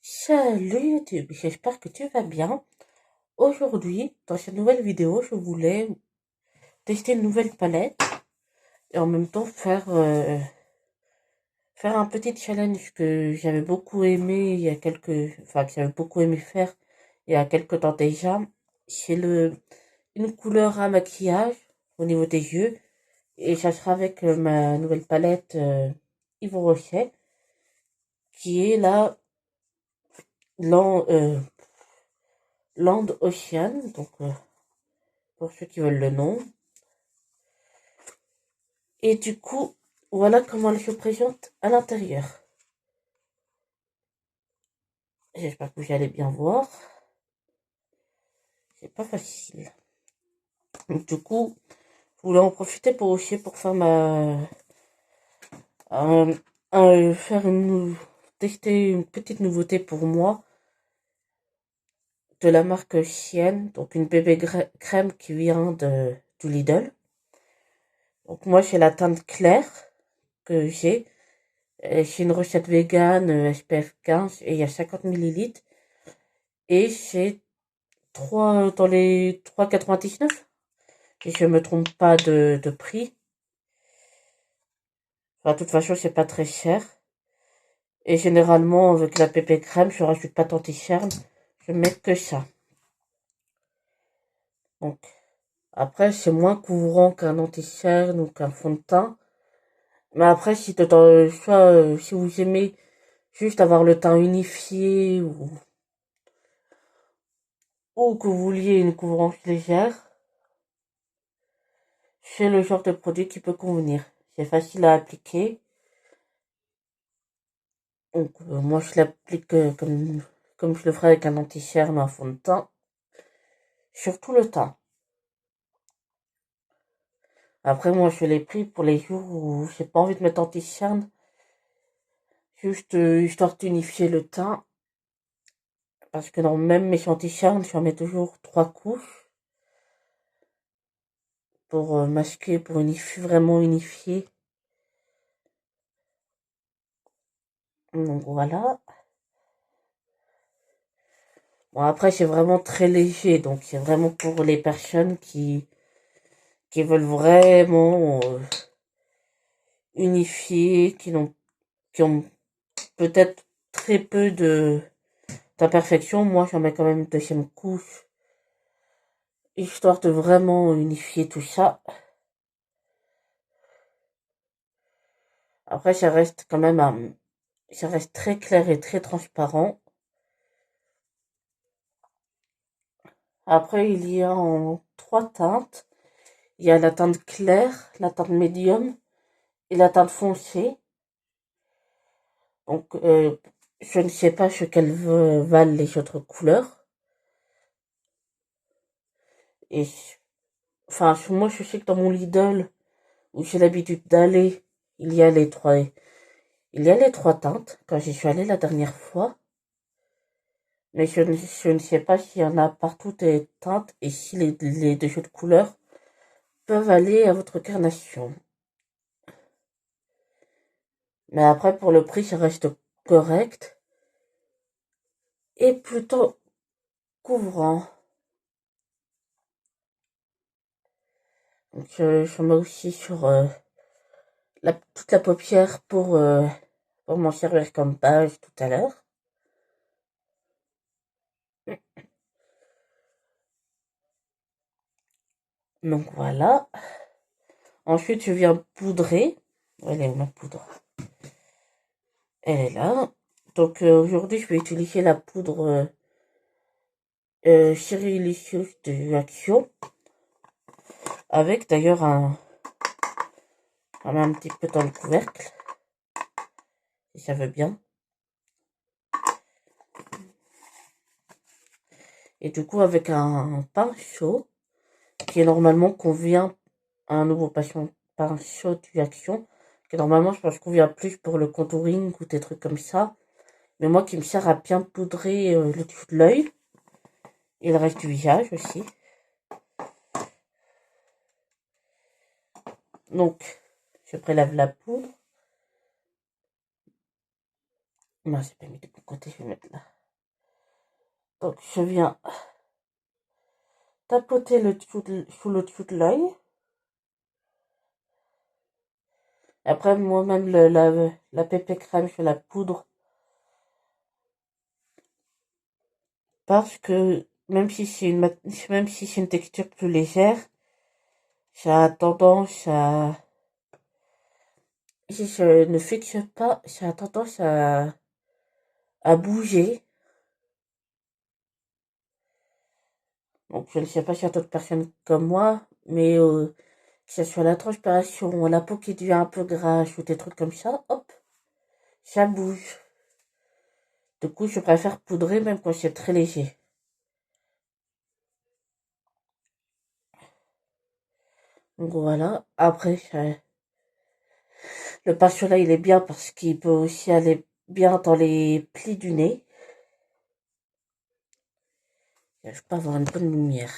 Salut YouTube, j'espère que tu vas bien. Aujourd'hui, dans cette nouvelle vidéo, je voulais tester une nouvelle palette et en même temps faire un petit challenge que j'avais beaucoup aimé que j'avais beaucoup aimé faire il y a quelques temps déjà. C'est une couleur à maquillage au niveau des yeux et ça sera avec ma nouvelle palette Yves Rocher qui est la Land, Land Ocean, pour ceux qui veulent le nom. Et du coup, voilà comment elle se présente à l'intérieur. J'espère que vous allez bien voir. C'est pas facile. Donc, du coup, je voulais en profiter pour aussi pour faire un- faire tester une petite nouveauté pour moi de la marque Sienne, donc une bébé crème qui vient du Lidl. Donc moi, c'est la teinte claire que j'ai. C'est une recette vegan SPF 15 et il y a 50 millilitres. Et c'est 3 dans les 3,99. Et je me trompe pas de prix. Enfin, de toute façon, c'est pas très cher. Et généralement, avec la pépé crème, je rajoute pas d'anti-cerne. Je mets que ça. Donc, après, c'est moins couvrant qu'un anti-cerne ou qu'un fond de teint. Mais après, si vous aimez juste avoir le teint unifié ou que vous vouliez une couvrance légère, c'est le genre de produit qui peut convenir. C'est facile à appliquer. Donc, moi, je l'applique comme je le ferais avec un anti-cerne ou un fond de teint, sur tout le teint. Après, moi, je l'ai pris pour les jours où j'ai pas envie de mettre anti-cerne, juste histoire d'unifier le teint, parce que dans même mes anti-cernes, j'en mets toujours 3 couches pour masquer, pour vraiment unifier. Donc voilà. Bon, après, c'est vraiment très léger, donc c'est vraiment pour les personnes qui veulent vraiment unifier, qui ont peut-être très peu d'imperfections. Moi, j'en mets quand même une deuxième couche, histoire de vraiment unifier tout ça. Après, ça reste très clair et très transparent. Après, il y a en 3 teintes. Il y a la teinte claire, la teinte médium et la teinte foncée. Donc, je ne sais pas ce qu'elles valent les autres couleurs. Et, enfin, moi, je sais que dans mon Lidl, où j'ai l'habitude d'aller, il y a les trois, il y a les 3 teintes, quand j'y suis allée la dernière fois. Mais je ne sais pas s'il y en a partout des teintes et si les deux jeux de couleurs peuvent aller à votre carnation. Mais après, pour le prix, ça reste correct et plutôt couvrant. Donc, je mets aussi sur toute la paupière pour m'en servir comme base tout à l'heure. Donc voilà. Ensuite, je viens poudrer. Elle est où ma poudre? Elle est là. Donc aujourd'hui, je vais utiliser la poudre Chirilius de Action. Avec d'ailleurs un petit peu dans le couvercle. Si ça veut bien. Et du coup, avec un pinceau qui est normalement convient à un nouveau pinceau du Action. Qui normalement, je pense convient plus pour le contouring ou des trucs comme ça. Mais moi qui me sert à bien poudrer le dessus de l'œil. Et le reste du visage aussi. Donc, je prélève la poudre. Non, j'ai pas mis de bon côté, je vais mettre là. Donc, je viens tapoter sous le dessous de l'œil. Après, moi-même, la pépé crème, je la poudre. Parce que même si c'est une texture plus légère, ça a tendance si je ne fixe pas, ça a tendance à bouger. Donc, je ne sais pas si y a d'autres personnes comme moi, mais que ce soit la transpiration, la peau qui devient un peu grasse ou des trucs comme ça, hop, ça bouge. Du coup, je préfère poudrer même quand c'est très léger. Donc voilà. Après, le pinceau là, il est bien parce qu'il peut aussi aller bien dans les plis du nez. Je peux avoir une bonne lumière.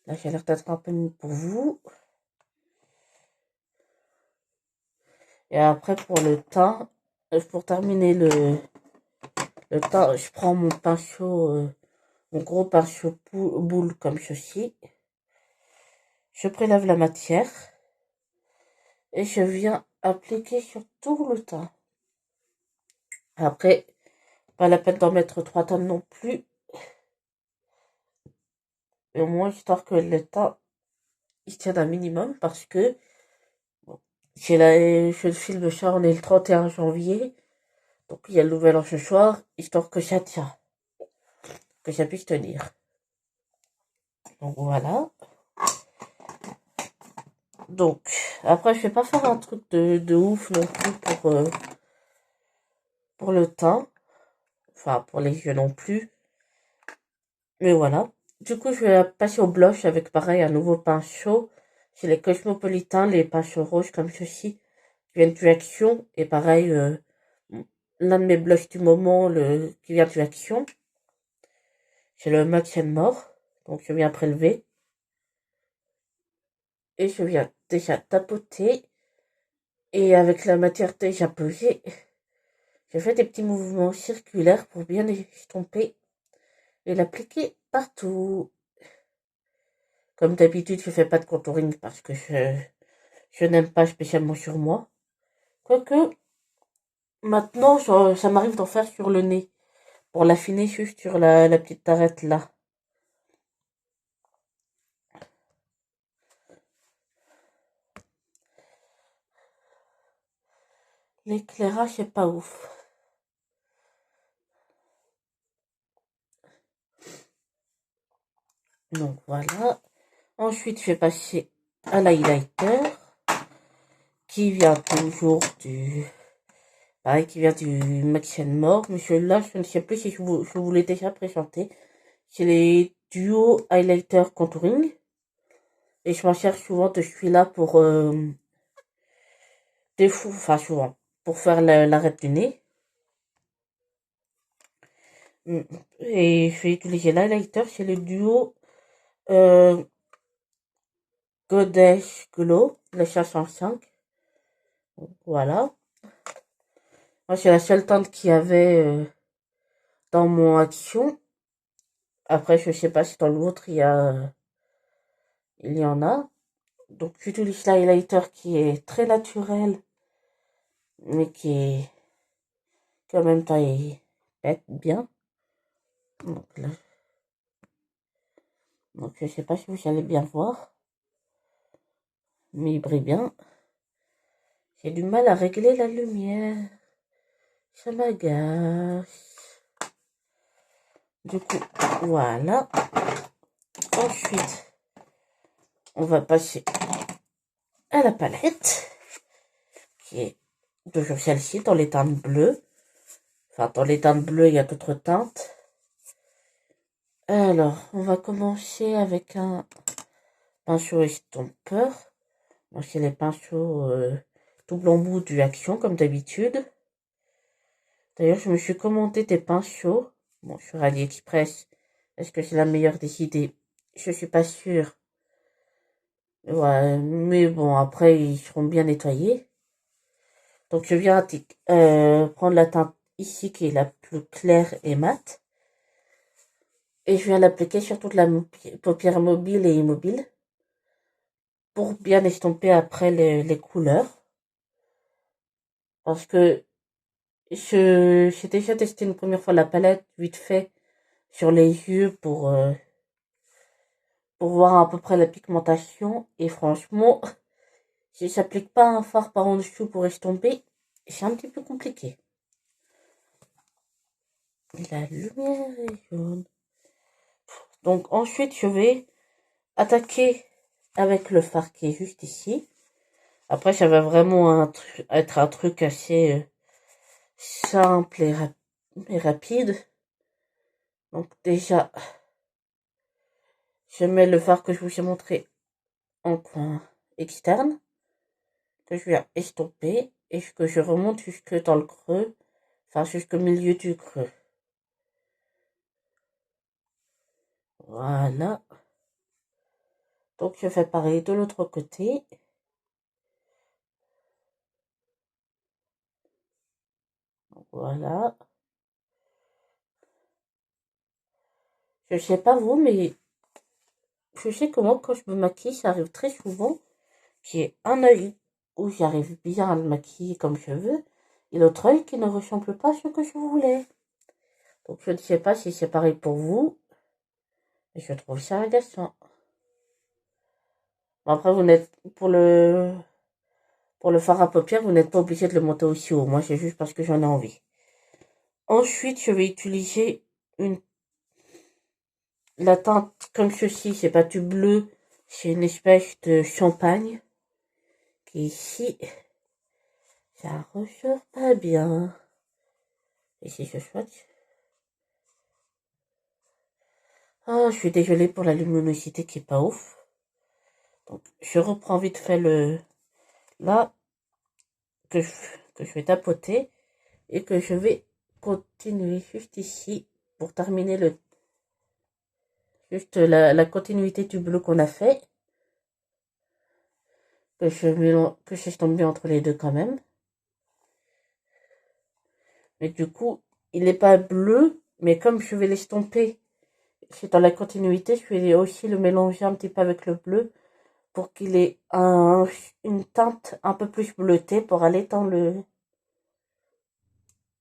Là, j'ai l'air d'être un peu mieux pour vous. Et après, pour le teint, pour terminer le teint, je prends mon pinceau, mon gros pinceau boule comme ceci. Je prélève la matière et je viens appliquer sur tout le teint. Après, pas la peine d'en mettre 3 tonnes non plus. Et au moins, histoire que le teint, il tienne un minimum parce que bon, je filme ça, on est le 31 janvier. Donc, il y a le nouvel an ce soir, histoire que ça tient, que ça puisse tenir. Donc, voilà. Donc, après, je vais pas faire un truc de ouf non plus pour le teint. Enfin, pour les yeux non plus. Mais voilà. Du coup, je vais passer au blush avec pareil un nouveau pinceau. C'est les Cosmopolitan, les pinceaux rouges comme ceci, qui viennent du Action. Et pareil, l'un de mes blushs du moment, qui vient du Action. C'est le Max More. Donc, je viens prélever. Et je viens déjà tapoter. Et avec la matière déjà posée, je fais des petits mouvements circulaires pour bien estomper et l'appliquer partout. Comme d'habitude, je fais pas de contouring parce que je n'aime pas spécialement sur moi. Quoique, maintenant, ça m'arrive d'en faire sur le nez. Pour l'affiner juste sur la petite arête là. L'éclairage c'est pas ouf. Donc voilà. Ensuite, je vais passer à l'highlighter. Qui vient toujours pareil, qui vient du Max More. Mais celui-là, je ne sais plus si je vous l'ai déjà présenté. C'est les duo highlighter contouring. Et je m'en sers souvent de celui-là pour enfin souvent, pour faire l'arête du nez. Et je vais utiliser l'highlighter, c'est le duo euh, Goddess Glow, le 505. Voilà. Moi, c'est la seule teinte qu'il y avait dans mon action. Après, je sais pas si dans l'autre il y en a. Donc, j'utilise l'highlighter qui est très naturel, mais qui en même temps est bien. Donc là, donc je sais pas si vous allez bien voir, mais il brille bien. J'ai du mal à régler la lumière. Ça m'agace. Du coup, voilà. Ensuite, on va passer à la palette, qui est toujours celle-ci, dans les teintes bleues. Enfin, dans les teintes bleues, il y a d'autres teintes. Alors, on va commencer avec un pinceau estompeur. Moi, c'est les pinceaux double embout du Action, comme d'habitude. D'ailleurs, je me suis commandé des pinceaux. Bon, sur AliExpress. Est-ce que c'est la meilleure des idées? Je suis pas sûre. Ouais, mais bon, après, ils seront bien nettoyés. Donc je viens prendre la teinte ici qui est la plus claire et mate. Et je viens l'appliquer sur toute la paupière mobile et immobile pour bien estomper après les couleurs. Parce que j'ai déjà testé une première fois la palette vite fait sur les yeux pour voir à peu près la pigmentation. Et franchement, si j'applique pas un fard par en dessous pour estomper, c'est un petit peu compliqué. La lumière est jaune. Donc ensuite, je vais attaquer avec le fard qui est juste ici. Après, ça va vraiment être un truc assez simple et rapide. Donc déjà, je mets le fard que je vous ai montré en coin externe, que je viens estomper et que je remonte jusque dans le creux, enfin jusqu'au milieu du creux. Voilà. Donc je fais pareil de l'autre côté. Voilà. Je sais pas vous, mais je sais que moi, quand je me maquille, ça arrive très souvent qu'il y ait un œil où j'arrive bien à le maquiller comme je veux, et l'autre œil qui ne ressemble pas à ce que je voulais. Donc je ne sais pas si c'est pareil pour vous, mais je trouve ça agaçant. Bon, après, vous n'êtes, pour le fard à paupières, vous n'êtes pas obligé de le monter aussi haut. Moi, c'est juste parce que j'en ai envie. Ensuite, je vais utiliser la teinte comme ceci, c'est pas du bleu, c'est une espèce de champagne qui est ici. Ça ressort pas bien. Et si je swatch. Ah, je suis désolée pour la luminosité qui est pas ouf. Donc, je reprends vite fait là, que je, que je vais tapoter et que je vais continuer juste ici pour terminer juste la continuité du bleu qu'on a fait. Que j'estompe bien entre les deux quand même. Mais du coup, il n'est pas bleu, mais comme je vais l'estomper, c'est dans la continuité, je vais aussi le mélanger un petit peu avec le bleu pour qu'il ait une teinte un peu plus bleutée pour aller dans le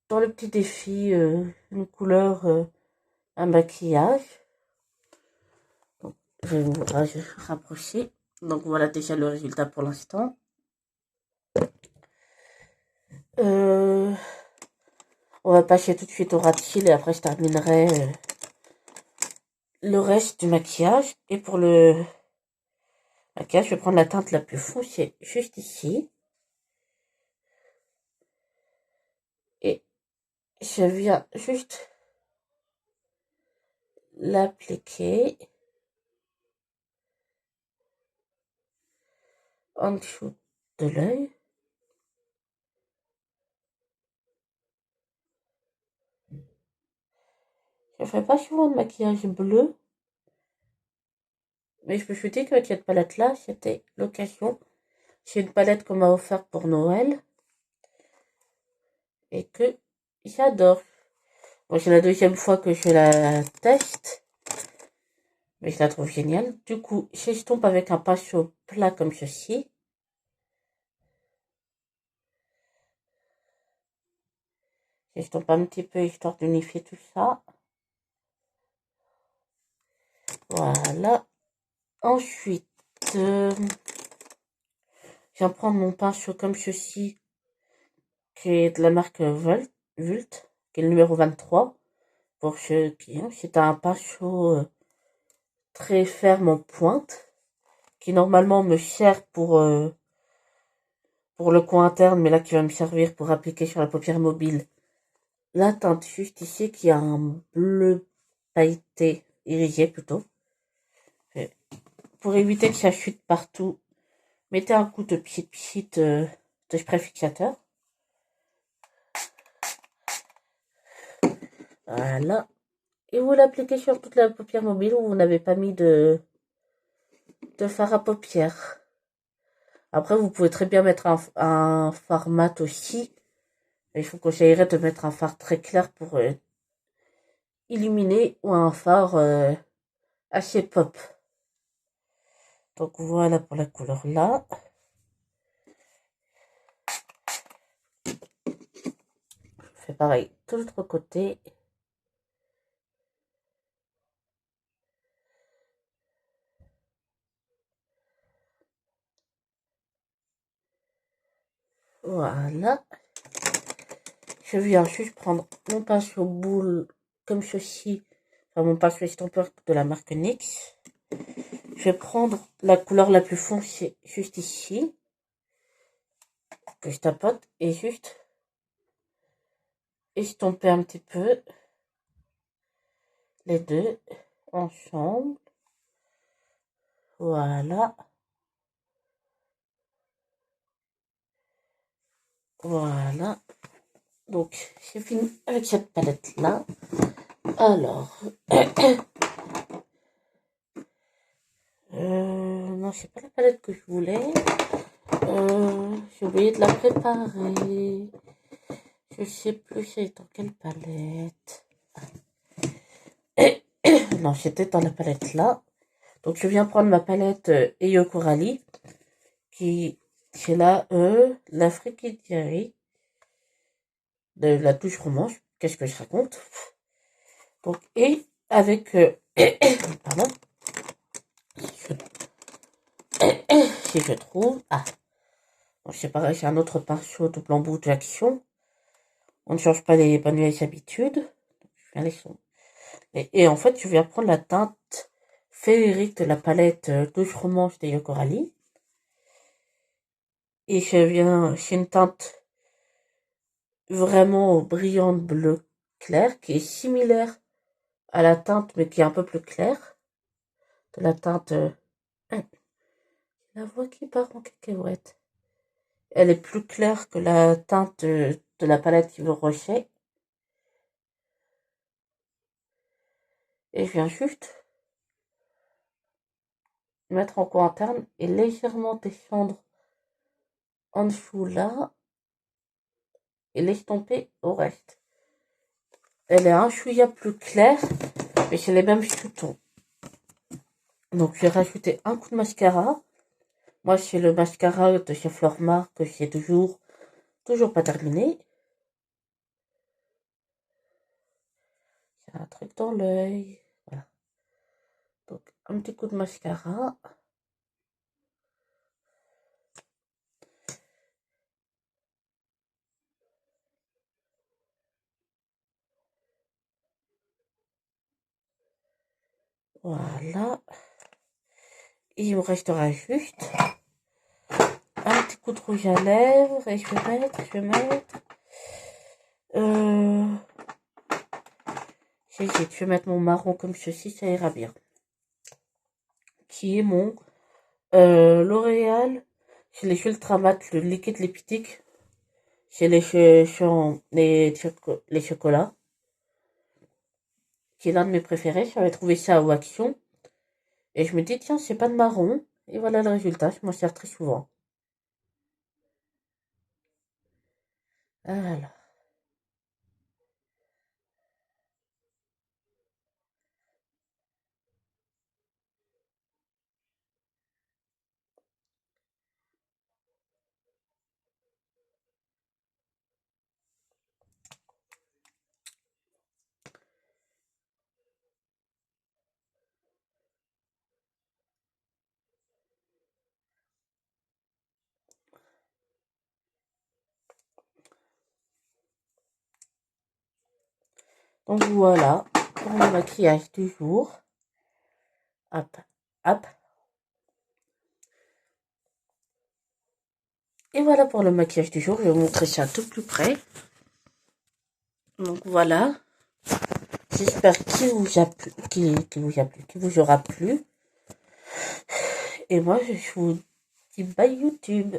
petit défi, une couleur, un maquillage. Donc, je vais vous rapprocher. Donc voilà déjà le résultat pour l'instant. Euh, on va passer tout de suite au ras de cils et après je terminerai le reste du maquillage. Et pour le maquillage, je vais prendre la teinte la plus foncée juste ici. Et je viens juste l'appliquer en dessous de l'œil. Je fais pas souvent de maquillage bleu, mais je me suis dit qu'avec cette palette-là, c'était l'occasion. C'est une palette qu'on m'a offerte pour Noël et que j'adore. Bon, c'est la deuxième fois que je la teste, mais je la trouve géniale. Du coup, j'estompe avec un pinceau plat comme ceci. J'estompe un petit peu histoire d'unifier tout ça. Voilà. Ensuite, je viens prendre mon pinceau comme ceci, qui est de la marque Vult, qui est le numéro 23. Pour ceux qui ont, c'est un pinceau très ferme en pointe, qui normalement me sert pour le coin interne, mais là qui va me servir pour appliquer sur la paupière mobile. La teinte juste ici, qui a un bleu pailleté, irisé plutôt. Et pour éviter que ça chute partout, mettez un coup de de spray fixateur. Voilà. Et vous l'appliquez sur toute la paupière mobile où vous n'avez pas mis de fard à paupières. Après, vous pouvez très bien mettre un fard mat aussi. Il faut conseillerais de mettre un fard très clair pour illuminer ou un fard assez pop. Donc voilà pour la couleur là. Je fais pareil de l'autre côté. Voilà. Je viens juste prendre mon pinceau boule comme ceci. Enfin, mon pinceau estompeur de la marque NYX. Je vais prendre la couleur la plus foncée juste ici. Que je tapote et juste estomper un petit peu les deux ensemble. Voilà. Voilà. Donc, j'ai fini avec cette palette-là. Alors, non, c'est pas la palette que je voulais. J'ai oublié de la préparer. Je sais plus c'est dans quelle palette. Non, c'était dans la palette là. Donc, je viens prendre ma palette Eyo Coralie. Qui est là, l'Afrique Diary. De la touche romance. Qu'est-ce que je raconte? Donc, et avec, pardon. Si je trouve, bon, c'est pareil, j'ai un autre pinceau de bambou d'action. On ne change pas les bonnes vieilles habitudes. Je viens et en fait, je viens prendre la teinte féerique de la palette touche romance de Coralie. Et c'est une teinte vraiment brillante bleu clair, qui est similaire à la teinte, mais qui est un peu plus claire. De la teinte, la voix qui part en cacahuète. Elle est plus claire que la teinte de la palette Yves Rocher. Et je viens juste mettre en coin interne et légèrement descendre en dessous là et l'estomper au reste. Elle est un chouïa plus claire, mais c'est les mêmes sous-tons. Donc je vais rajouter un coup de mascara. Moi c'est le mascara de chez Flormar que j'ai toujours pas terminé. J'ai un truc dans l'œil. Voilà. Donc un petit coup de mascara. Voilà. Et il me restera juste un petit coup de rouge à lèvres et je vais mettre. Je vais mettre mon marron comme ceci, ça ira bien. Qui est mon L'Oréal, c'est les Ultra Mat, le liquide lipstick. C'est les chocolats. Qui est l'un de mes préférés. J'avais trouvé ça au Action. Et je me dis, tiens, c'est pas de marron. Et voilà le résultat. Je m'en sers très souvent. Voilà. Donc voilà. Pour mon maquillage du jour. Hop, hop. Et voilà pour le maquillage du jour. Je vais vous montrer ça tout plus près. Donc voilà. J'espère qu'il vous a plu, qu'il vous aura plu. Et moi, je vous dis bye YouTube.